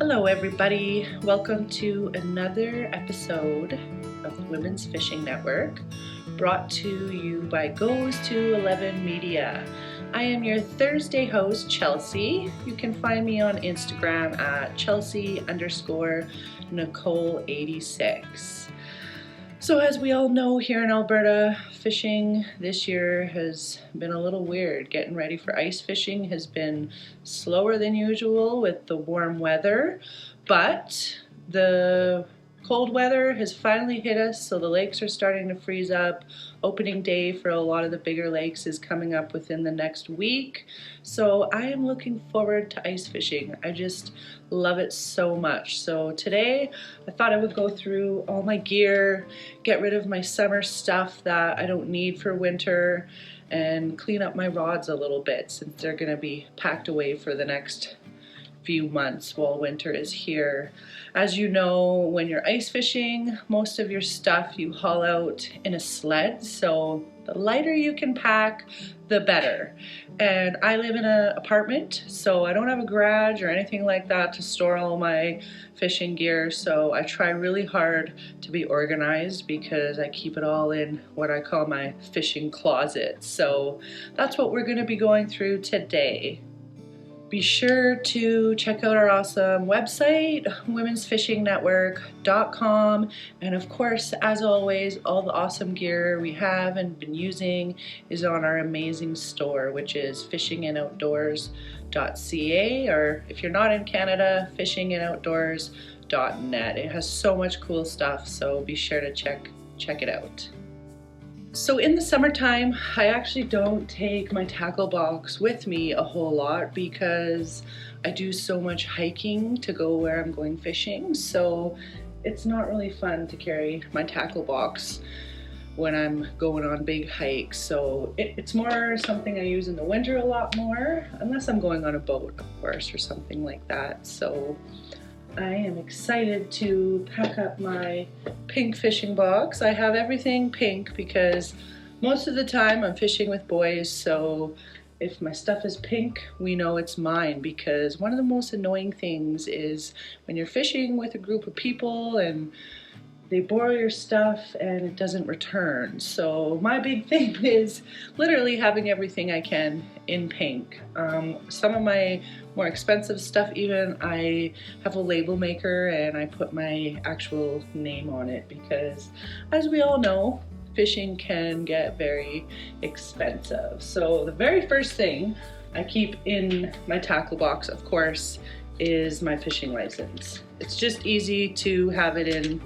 Hello everybody, welcome to another episode of the Women's Fishing Network, brought to you by Goes to 11 Media. I am your Thursday host, Chelsea. You can find me on Instagram at Chelsea_Nicole86. So as we all know, here in Alberta, fishing this year has been a little weird. Getting ready for ice fishing has been slower than usual with the warm weather, but the cold weather has finally hit us, so the lakes are starting to freeze up. Opening day for a lot of the bigger lakes is coming up within the next week, so I am looking forward to ice fishing. I just love it so much. So today I thought I would go through all my gear, get rid of my summer stuff that I don't need for winter, and clean up my rods a little bit since they're going to be packed away for the next few months while winter is here. As you know, when you're ice fishing, most of your stuff you haul out in a sled, so the lighter you can pack, the better. And I live in an apartment, so I don't have a garage or anything like that to store all my fishing gear, so I try really hard to be organized because I keep it all in what I call my fishing closet. So that's what we're going to be going through today. Be sure to check out our awesome website, womensfishingnetwork.com, and of course, as always, all the awesome gear we have and been using is on our amazing store, which is fishingandoutdoors.ca, or if you're not in Canada, fishingandoutdoors.net. It has so much cool stuff, so be sure to check it out. So in the summertime, I actually don't take my tackle box with me a whole lot because I do so much hiking to go where I'm going fishing. So it's not really fun to carry my tackle box when I'm going on big hikes. So it's more something I use in the winter a lot more, unless I'm going on a boat, of course, or something like that. So I am excited to pack up my pink fishing box. I have everything pink because most of the time I'm fishing with boys, so if my stuff is pink, we know it's mine, because one of the most annoying things is when you're fishing with a group of people and they borrow your stuff and it doesn't return. So my big thing is literally having everything I can in pink. Some of my more expensive stuff even, I have a label maker and I put my actual name on it because, as we all know, fishing can get very expensive. So the very first thing I keep in my tackle box, of course, is my fishing license. It's just easy to have it in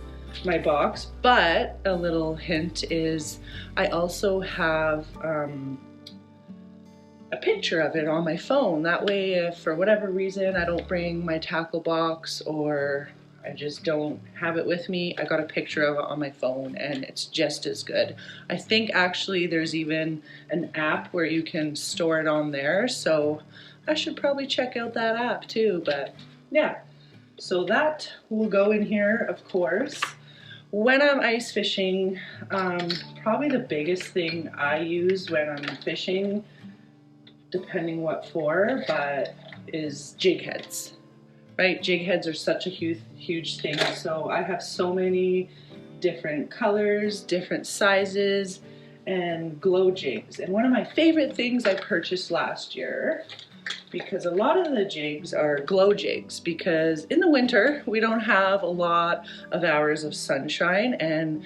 my box, but a little hint is I also have a picture of it on my phone. That way, if for whatever reason I don't bring my tackle box or I just don't have it with me, I got a picture of it on my phone and it's just as good. I think actually there's even an app where you can store it on there, so I should probably check out that app too. But yeah, so that will go in here, of course. When I'm ice fishing, probably the biggest thing I use when I'm fishing, depending what for, but is jig heads, right? Jig heads are such a huge thing. So I have so many different colors, different sizes, and glow jigs. And one of my favorite things I purchased last year, because a lot of the jigs are glow jigs, because in the winter we don't have a lot of hours of sunshine, and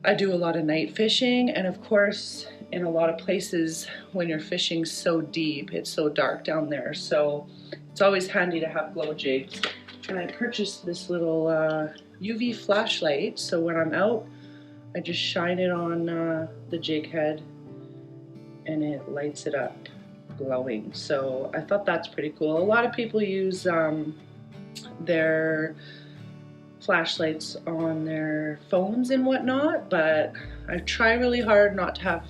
I do a lot of night fishing, and of course in a lot of places when you're fishing so deep it's so dark down there, so it's always handy to have glow jigs. And I purchased this little UV flashlight, so when I'm out I just shine it on the jig head and it lights it up glowing. So I thought that's pretty cool. A lot of people use their flashlights on their phones and whatnot, but I try really hard not to have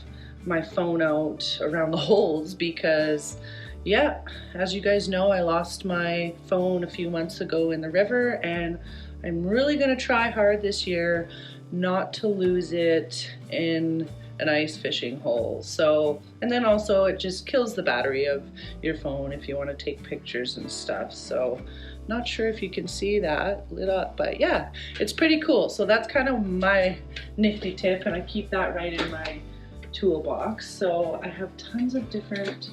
my phone out around the holes because, yeah, as you guys know, I lost my phone a few months ago in the river, and I'm really gonna try hard this year not to lose it in an ice fishing hole. So, and then also it just kills the battery of your phone if you want to take pictures and stuff. So not sure if you can see that lit up, but yeah, it's pretty cool. So that's kind of my nifty tip, and I keep that right in my toolbox. So I have tons of different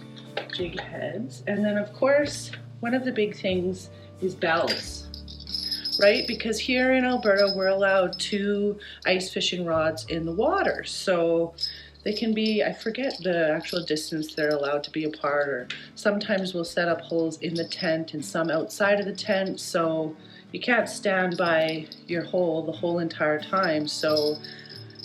jig heads. And then of course, one of the big things is bells, right? Because here in Alberta, we're allowed 2 ice fishing rods in the water. So they can be, I forget the actual distance they're allowed to be apart, or sometimes we'll set up holes in the tent and some outside of the tent. So you can't stand by your hole the whole entire time. So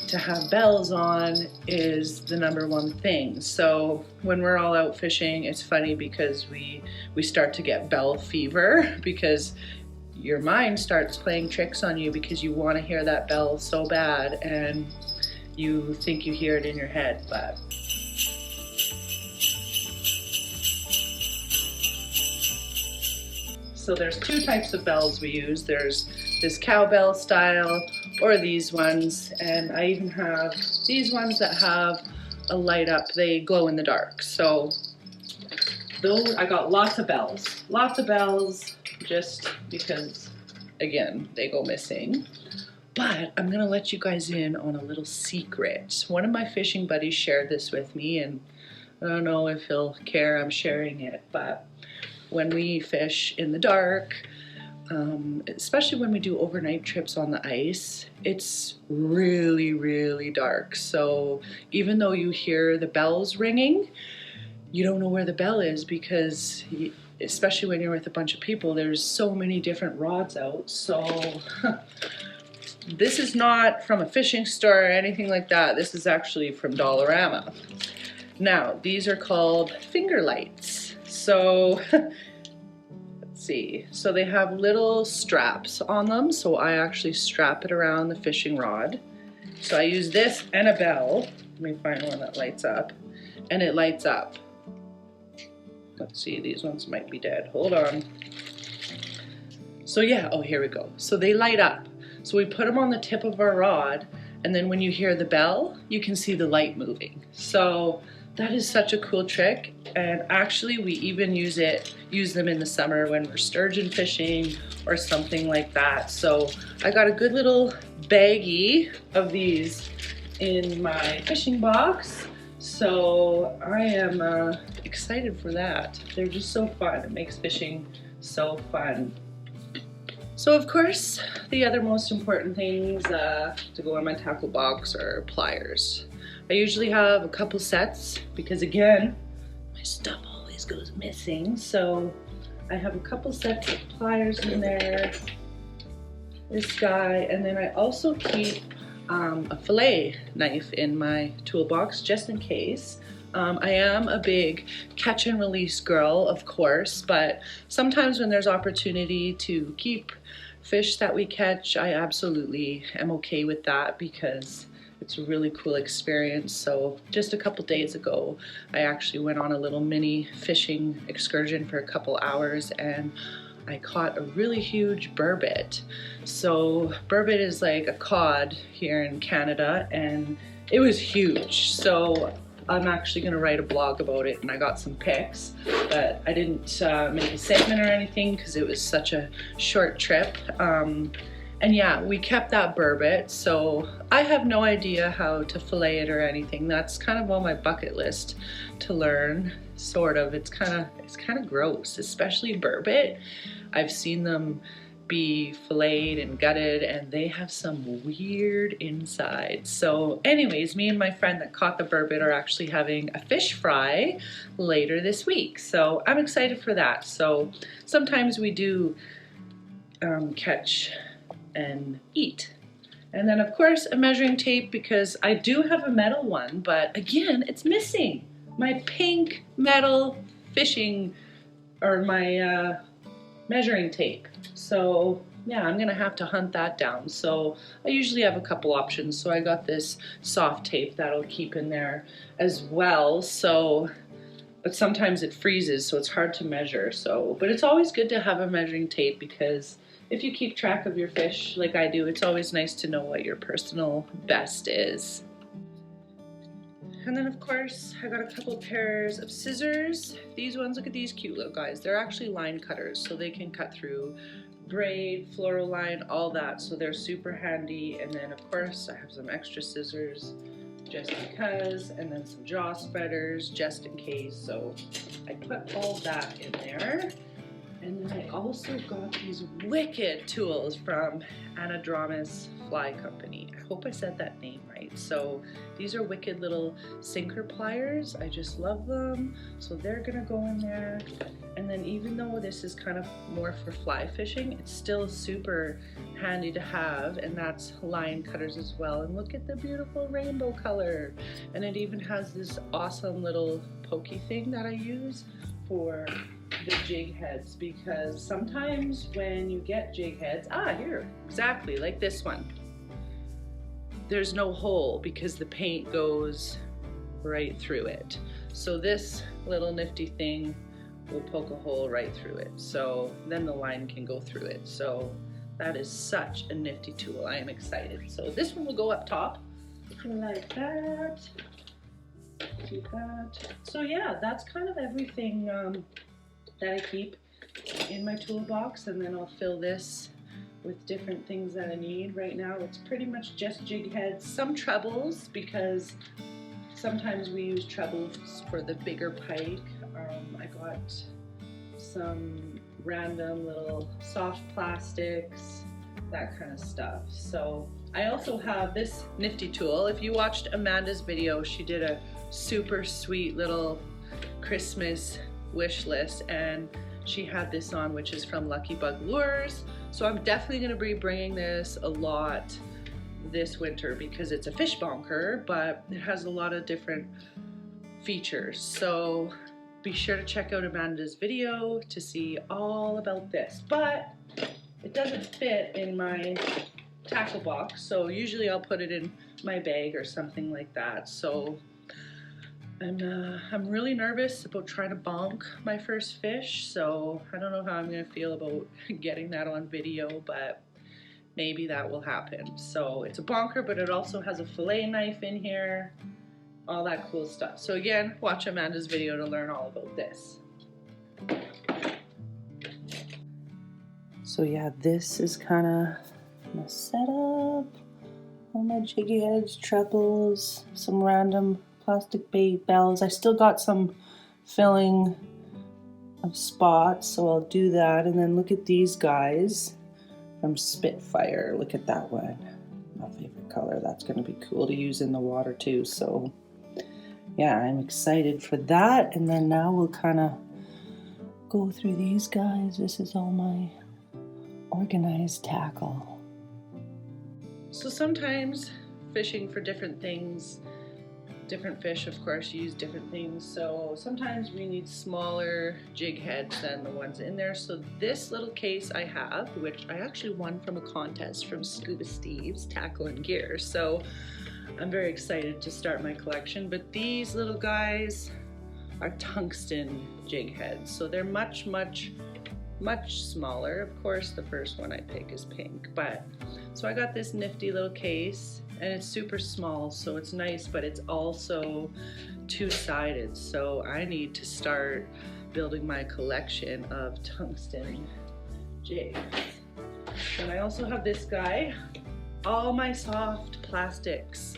to have bells on is the #1 thing. So when we're all out fishing, it's funny because we start to get bell fever because your mind starts playing tricks on you because you want to hear that bell so bad and you think you hear it in your head. But so there's 2 types of bells we use. There's this cowbell style or these ones, and I even have these ones that have a light up, they glow in the dark. So those, I got lots of bells just because, again, they go missing. But I'm gonna let you guys in on a little secret. One of my fishing buddies shared this with me, and I don't know if he'll care I'm sharing it, but when we fish in the dark, especially when we do overnight trips on the ice, it's really, really dark. So even though you hear the bells ringing, you don't know where the bell is because, especially when you're with a bunch of people, there's so many different rods out. So this is not from a fishing store or anything like that. This is actually from Dollarama. Now, these are called finger lights. So let's see. So they have little straps on them. So I actually strap it around the fishing rod. So I use this and a bell. Let me find one that lights up. And it lights up. Let's see, these ones might be dead. Hold on. So yeah, oh, here we go. So they light up. So we put them on the tip of our rod, and then when you hear the bell, you can see the light moving. So that is such a cool trick, and actually we even use them in the summer when we're sturgeon fishing or something like that. So I got a good little baggie of these in my fishing box. So I am excited for that. They're just so fun. It makes fishing so fun. So of course, the other most important things to go in my tackle box are pliers. I usually have a couple sets because, again, my stuff always goes missing. So I have a couple sets of pliers in there, this guy, and then I also keep a fillet knife in my toolbox just in case. I am a big catch and release girl, of course, but sometimes when there's opportunity to keep fish that we catch, I absolutely am okay with that because it's a really cool experience. So just a couple days ago, I actually went on a little mini fishing excursion for a couple hours, and I caught a really huge burbot. So burbot is like a cod here in Canada, and it was huge. So I'm actually going to write a blog about it, and I got some pics, but I didn't make a segment or anything because it was such a short trip. And yeah, we kept that burbot, so I have no idea how to fillet it or anything. That's kind of on my bucket list to learn, sort of. It's kind of gross, especially burbot. I've seen them be filleted and gutted, and they have some weird insides. So anyways, me and my friend that caught the burbot are actually having a fish fry later this week. So I'm excited for that. So sometimes we do catch and eat. And then of course a measuring tape, because I do have a metal one, but again, it's missing. My pink metal fishing, or my measuring tape. So yeah, I'm gonna have to hunt that down. So I usually have a couple options. So I got this soft tape that'll keep in there as well. So, but sometimes it freezes, so it's hard to measure. So, but it's always good to have a measuring tape because if you keep track of your fish like I do, it's always nice to know what your personal best is. And then of course, I got a couple pairs of scissors. These ones, look at these cute little guys. They're actually line cutters, so they can cut through braid, floral line, all that. So they're super handy. And then of course, I have some extra scissors just because, and then some jaw spreaders just in case. So I put all that in there. And then I also got these wicked tools from Anadromous Fly Company. I hope I said that name right. So these are wicked little sinker pliers. I just love them. So they're gonna go in there. And then even though this is kind of more for fly fishing, it's still super handy to have, and that's line cutters as well. And look at the beautiful rainbow color. And it even has this awesome little pokey thing that I use for the jig heads, because sometimes when you get jig heads, here, exactly like this one, there's no hole because the paint goes right through it. So this little nifty thing will poke a hole right through it. So then the line can go through it. So that is such a nifty tool. I am excited. So this one will go up top like that. Keep that. So yeah, that's kind of everything that I keep in my toolbox, and then I'll fill this with different things that I need. Right now it's pretty much just jig heads, some trebles, because sometimes we use trebles for the bigger pike. I got some random little soft plastics, that kind of stuff. So I also have this nifty tool. If you watched Amanda's video, she did a super sweet little Christmas wish list, and she had this on, which is from Lucky Bug Lures. So I'm definitely going to be bringing this a lot this winter because it's a fish bonker, but it has a lot of different features. So be sure to check out Amanda's video to see all about this. But it doesn't fit in my tackle box, so usually I'll put it in my bag or something like that. So I'm really nervous about trying to bonk my first fish, so I don't know how I'm gonna feel about getting that on video, but maybe that will happen. So it's a bonker, but it also has a fillet knife in here, all that cool stuff. So again, watch Amanda's video to learn all about this. So yeah, this is kind of my setup. All my jiggy heads, trebles, some random plastic bait bells. I still got some filling of spots, so I'll do that. And then look at these guys from Spitfire. Look at that one. My favorite color. That's going to be cool to use in the water too. So yeah, I'm excited for that. And then now we'll kind of go through these guys. This is all my organized tackle. So sometimes fishing for different things, different fish, of course, use different things. So sometimes we need smaller jig heads than the ones in there. So this little case I have, which I actually won from a contest from Scuba Steve's Tackle and Gear. So I'm very excited to start my collection. But these little guys are tungsten jig heads. So they're much smaller. Of course, the first one I pick is pink. But so I got this nifty little case, and it's super small, so it's nice, but it's also two-sided. So I need to start building my collection of tungsten jigs. And I also have this guy, all my soft plastics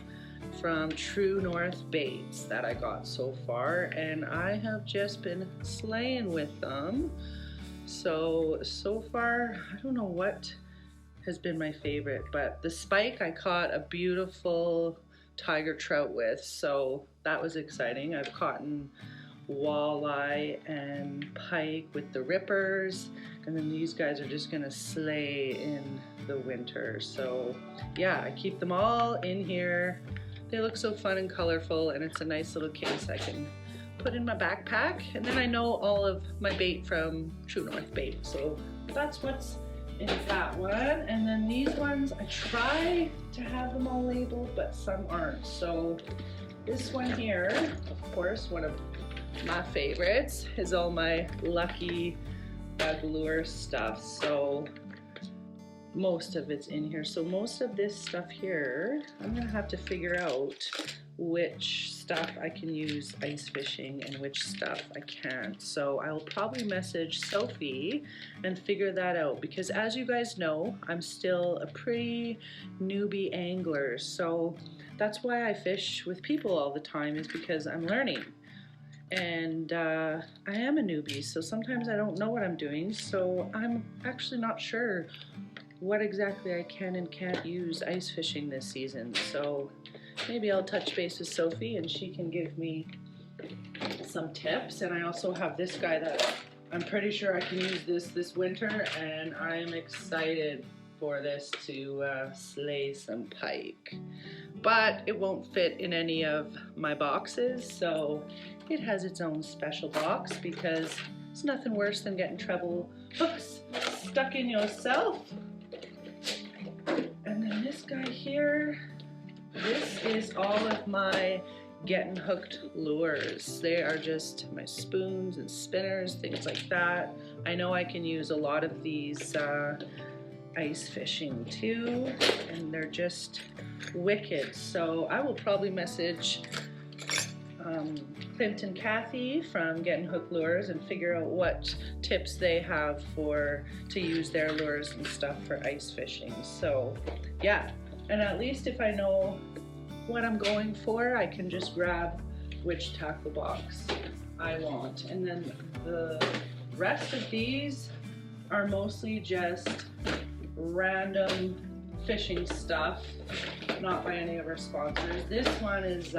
from True North Baits that I got so far, and I have just been slaying with them. So far, I don't know what has been my favorite, but the spike I caught a beautiful tiger trout with, so that was exciting. I've caught walleye and pike with the rippers, and then these guys are just gonna slay in the winter. So yeah, I keep them all in here. They look so fun and colorful, and it's a nice little case I can put in my backpack. And then I know all of my bait from True North Bait, so that's what's in that one. And then these ones, I try to have them all labeled, but some aren't. So this one here, of course, one of my favorites, is all my Lucky Bug Lure stuff. So most of it's in here. So most of this stuff here, I'm gonna have to figure out which stuff I can use ice fishing and which stuff I can't. So I'll probably message Sophie and figure that out, because as you guys know, I'm still a pretty newbie angler. So that's why I fish with people all the time, is because I'm learning. And I am a newbie, so sometimes I don't know what I'm doing. So I'm actually not sure what exactly I can and can't use ice fishing this season. So maybe I'll touch base with Sophie and she can give me some tips. And I also have this guy that I'm pretty sure I can use this winter, and I'm excited for this to slay some pike. But it won't fit in any of my boxes, so it has its own special box, because it's nothing worse than getting treble hooks stuck in yourself. And then this guy here, this is all of my getting hooked lures. They are just my spoons and spinners, things like that. I know I can use a lot of these ice fishing too, and they're just wicked. So I will probably message Clint and Kathy from Getting Hooked Lures and figure out what tips they have to use their lures and stuff for ice fishing. So yeah, and at least if I know what I'm going for, I can just grab which tackle box I want. And then the rest of these are mostly just random fishing stuff, not by any of our sponsors. This one is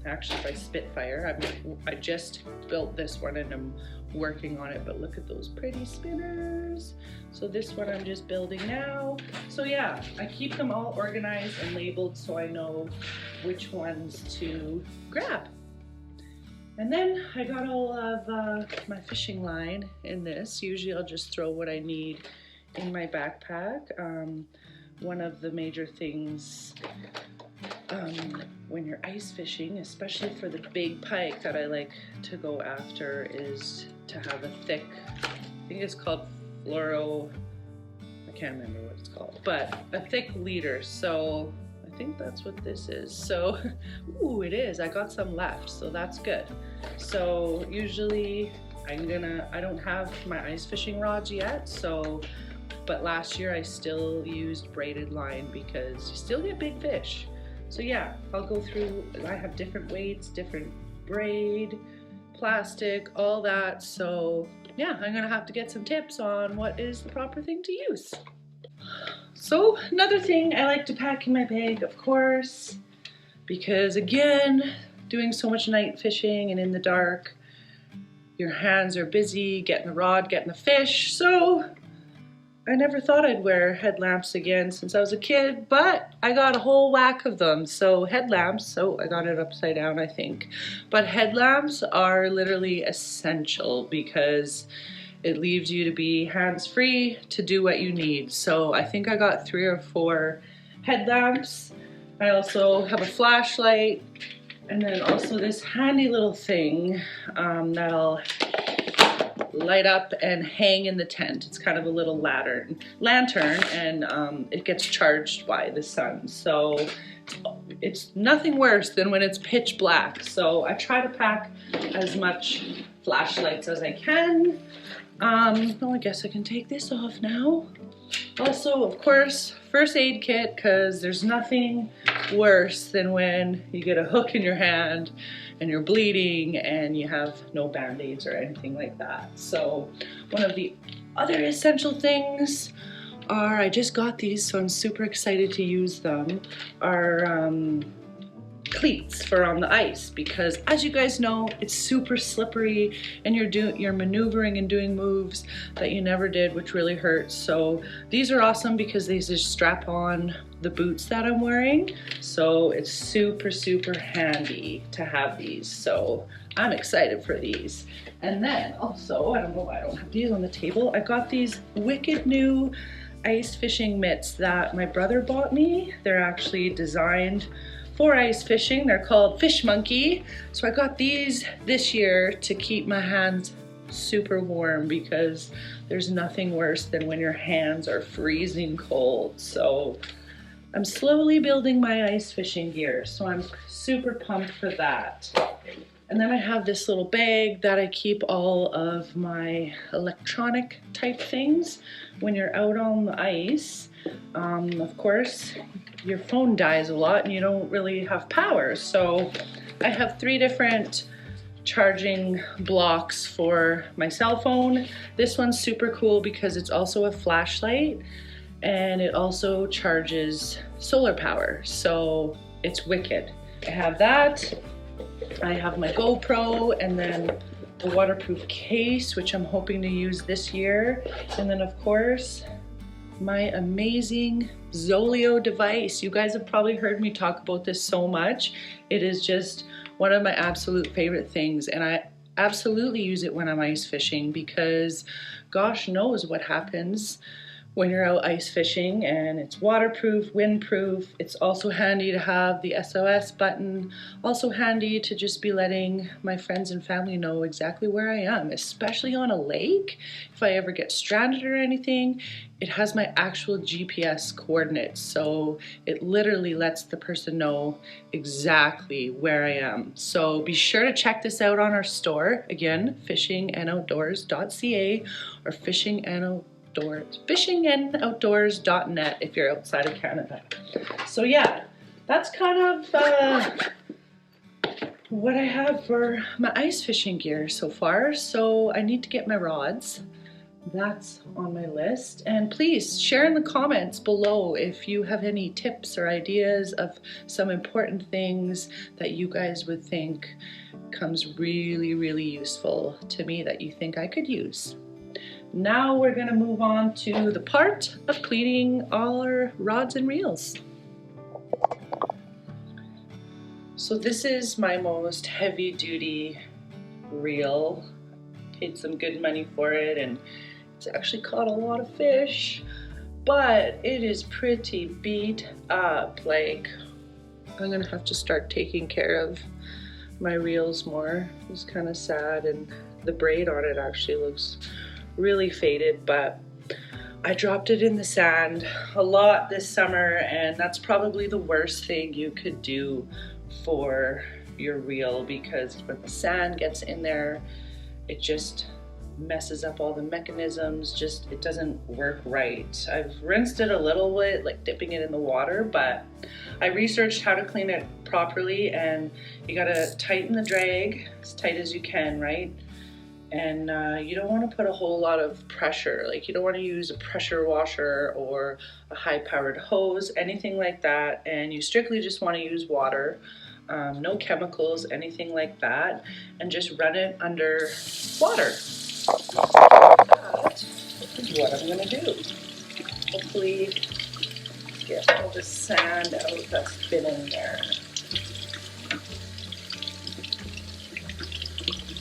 actually by Spitfire. I just built this one and I'm working on it, but look at those pretty spinners. So this one I'm just building now. So yeah, I keep them all organized and labeled so I know which ones to grab. And then I got all of my fishing line in this. Usually I'll just throw what I need in my backpack. One of the major things when you're ice fishing, especially for the big pike that I like to go after, is to have a thick, I think it's called fluoro, I can't remember what it's called, but a thick leader. So I think that's what this is. So, ooh, it is. I got some left, so that's good. So usually I don't have my ice fishing rods yet, so, but last year I still used braided line because you still get big fish. So yeah, I'll go through, I have different weights, different braid, plastic, all that. So yeah, I'm gonna have to get some tips on what is the proper thing to use. So another thing I like to pack in my bag, of course, because again, doing so much night fishing and in the dark, your hands are busy getting the rod, getting the fish. So I never thought I'd wear headlamps again since I was a kid, but I got a whole whack of them. So headlamps, so I got it upside down, I think. But headlamps are literally essential because it leaves you to be hands-free to do what you need. So I think I got 3 or 4 headlamps. I also have a flashlight, and then also this handy little thing that'll light up and hang in the tent. It's kind of a little lantern, and it gets charged by the sun. So it's nothing worse than when it's pitch black. So I try to pack as much flashlights as I can. Oh, I guess I can take this off now. Also, of course, first aid kit, because there's nothing worse than when you get a hook in your hand and you're bleeding and you have no band-aids or anything like that. So one of the other essential things are, I just got these, so I'm super excited to use them, are cleats for on the ice, because as you guys know, it's super slippery and you're maneuvering and doing moves that you never did, which really hurts. So these are awesome because they just strap on the boots that I'm wearing. So it's super, super handy to have these. So I'm excited for these. And then also, I don't know why I don't have these on the table. I got these wicked new ice fishing mitts that my brother bought me. They're actually designed for ice fishing. They're called Fish Monkey. So I got these this year to keep my hands super warm, because there's nothing worse than when your hands are freezing cold. So I'm slowly building my ice fishing gear, so I'm super pumped for that. And then I have this little bag that I keep all of my electronic type things when you're out on the ice. Of course, your phone dies a lot and you don't really have power. So I have 3 different charging blocks for my cell phone. This one's super cool because it's also a flashlight and it also charges solar power. So it's wicked. I have that. I have my GoPro, and then the waterproof case, which I'm hoping to use this year. And then of course, my amazing Zoleo device. You guys have probably heard me talk about this so much. It is just one of my absolute favorite things, and I absolutely use it when I'm ice fishing, because gosh knows what happens when you're out ice fishing. And it's waterproof, windproof. It's also handy to have the SOS button. Also handy to just be letting my friends and family know exactly where I am, especially on a lake. If I ever get stranded or anything, it has my actual GPS coordinates. So it literally lets the person know exactly where I am. So be sure to check this out on our store. Again, fishingandoutdoors.ca or fishingandoutdoors.net if you're outside of Canada. So yeah, that's kind of what I have for my ice fishing gear so far. So I need to get my rods. That's on my list. And please share in the comments below if you have any tips or ideas of some important things that you guys would think comes really, really useful to me that you think I could use. Now we're going to move on to the part of cleaning all our rods and reels. So this is my most heavy duty reel. Paid some good money for it, and it's actually caught a lot of fish, but it is pretty beat up. Like, I'm gonna have to start taking care of my reels more. It's kind of sad, and the braid on it actually looks really faded, but I dropped it in the sand a lot this summer, and that's probably the worst thing you could do for your reel, because when the sand gets in there, it just messes up all the mechanisms. Just, it doesn't work right. I've rinsed it a little bit, like dipping it in the water, but I researched how to clean it properly, and you gotta tighten the drag as tight as you can, right? And you don't want to put a whole lot of pressure. Like, you don't want to use a pressure washer or a high-powered hose, anything like that. And you strictly just want to use water, no chemicals, anything like that, and just run it under water. That is what I'm going to do. Hopefully get all the sand out that's been in there.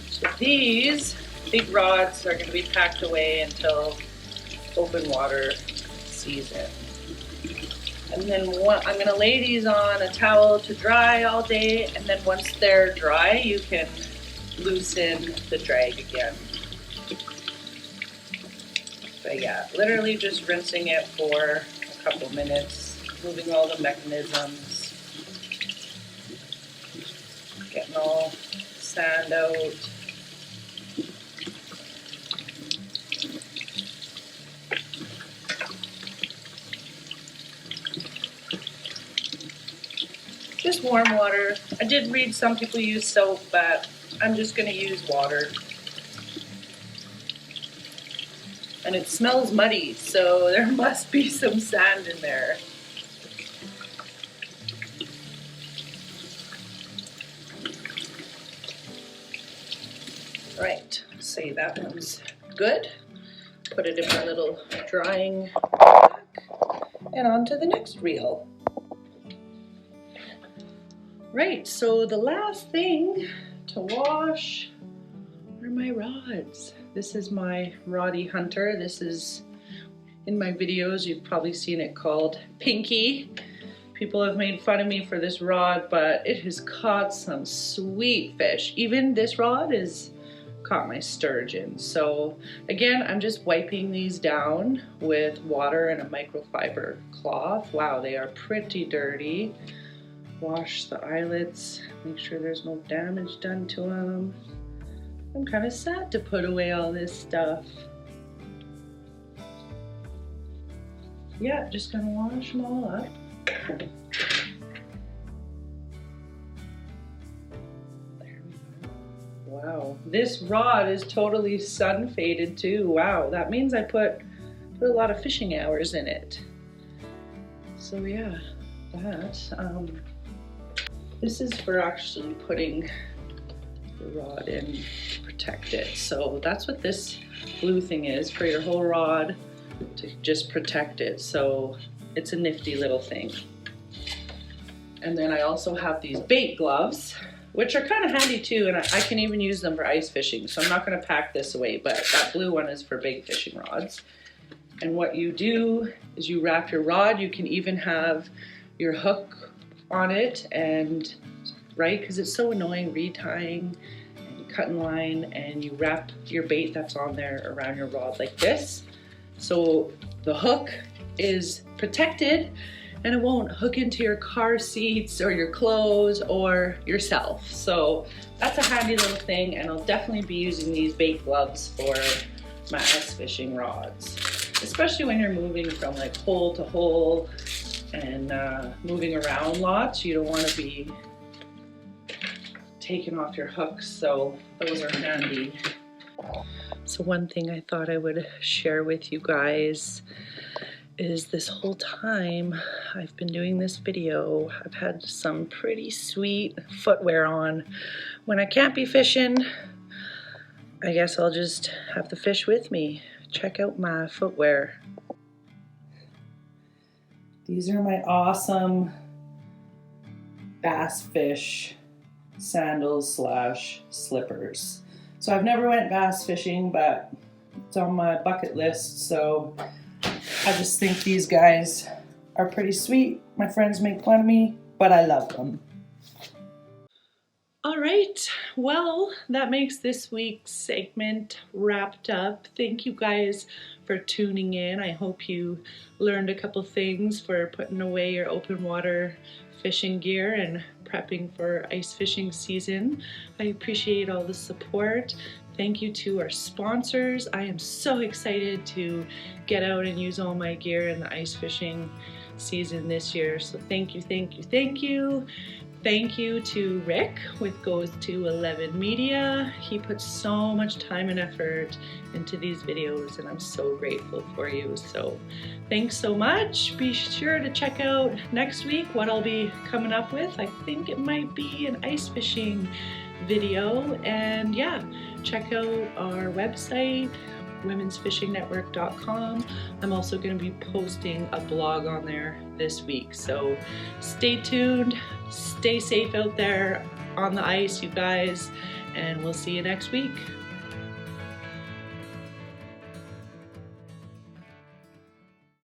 So these big rods are going to be packed away until open water season. And then I'm going to lay these on a towel to dry all day, and then once they're dry, you can loosen the drag again. But yeah, literally just rinsing it for a couple minutes, moving all the mechanisms, getting all sand out. Just warm water. I did read some people use soap, but I'm just going to use water. And it smells muddy, so there must be some sand in there. Right, say that one's good. Put it in my little drying rack, and on to the next reel. Right, so the last thing to wash are my rods. This is my Roddy Hunter. This is, in my videos, you've probably seen it called Pinky. People have made fun of me for this rod, but it has caught some sweet fish. Even this rod is caught my sturgeon. So again, I'm just wiping these down with water and a microfiber cloth. Wow, they are pretty dirty. Wash the eyelets, make sure there's no damage done to them. I'm kind of sad to put away all this stuff. Yeah, just gonna wash them all up. There we go. Wow, this rod is totally sun faded too. Wow, that means I put a lot of fishing hours in it. So yeah, that. This is for actually putting the rod in to protect it. So that's what this blue thing is, for your whole rod, to just protect it. So it's a nifty little thing. And then I also have these bait gloves, which are kind of handy too, and I can even use them for ice fishing. So I'm not going to pack this away, but that blue one is for big fishing rods. And what you do is you wrap your rod. You can even have your hook on it, and right, because it's so annoying retying and cutting line, and you wrap your bait that's on there around your rod like this. So the hook is protected and it won't hook into your car seats or your clothes or yourself. So that's a handy little thing, and I'll definitely be using these bait gloves for my ice fishing rods, especially when you're moving from like hole to hole and moving around lots. You don't want to be taking off your hooks, so those are handy. So one thing I thought I would share with you guys is this whole time I've been doing this video, I've had some pretty sweet footwear on. When I can't be fishing, I guess I'll just have the fish with me. Check out my footwear. These are my awesome bass fish sandals slash slippers. So I've never went bass fishing, but it's on my bucket list. So I just think these guys are pretty sweet. My friends make fun of me, but I love them. All right, well, that makes this week's segment wrapped up. Thank you guys for tuning in. I hope you learned a couple things for putting away your open water fishing gear and prepping for ice fishing season. I appreciate all the support. Thank you to our sponsors. I am so excited to get out and use all my gear in the ice fishing season this year. So thank you, thank you, thank you. Thank you to Rick with Goes to 11 Media. He puts so much time and effort into these videos, and I'm so grateful for you. So thanks so much. Be sure to check out next week what I'll be coming up with. I think it might be an ice fishing video. And yeah, check out our website, womensfishingnetwork.com. I'm also going to be posting a blog on there this week. So stay tuned, stay safe out there on the ice, you guys, and we'll see you next week.